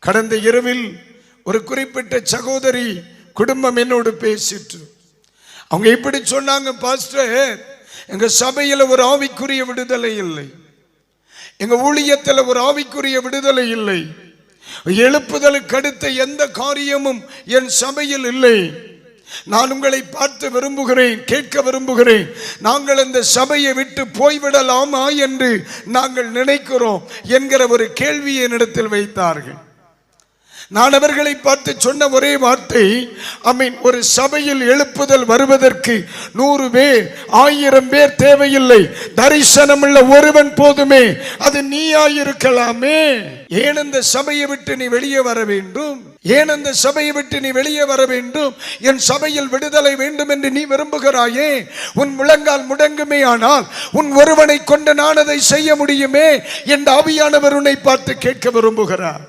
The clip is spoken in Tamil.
கடந்த இரவில் ஒரு குறிப்பிட்ட சகோதரி குடும்பம் என்னோடு பேசிட்டு அவங்க இப்படி சொன்னாங்க, பாஸ்டர், எங்க சபையில ஒரு ஆவிக்குரிய விடுதலை இல்லை, எங்க ஊழியத்தில் ஒரு ஆவிக்குரிய விடுதலை இல்லை, எழுப்புதலுக்கு அடுத்த எந்த காரியமும் என் சபையில் இல்லை. நான் உங்களை பார்த்து விரும்புகிறேன், கேட்க விரும்புகிறேன், நாங்கள் இந்த சபையை விட்டு போய்விடலாமா என்று நாங்கள் நினைக்கிறோம் என்கிற ஒரு கேள்வியை என்னிடத்தில் வைத்தார்கள். நான் அவர்களை பார்த்து சொன்ன ஒரே வார்த்தை, ஒரு சபையில் எழுப்புதல் வருவதற்கு 100 பேர் 1000 பேர் தேவையில்லை, தரிசனமுள்ள ஒருவன் போதுமே, அது நீயாயிருக்கலாமே. ஏன் அந்த சபையை விட்டு நீ வெளியே வர வேண்டும்? ஏன் அந்த சபையை விட்டு நீ வெளியே வர வேண்டும்? என் சபையில் விடுதலை வேண்டும் என்று நீ விரும்புகிறாயே, உன் முழங்கால் முடங்குமே, ஆனால் உன் ஒருவனை கொண்டு நான் அதை செய்ய முடியுமே என்று ஆவியானவர் உன்னை பார்த்து கேட்க விரும்புகிறார்.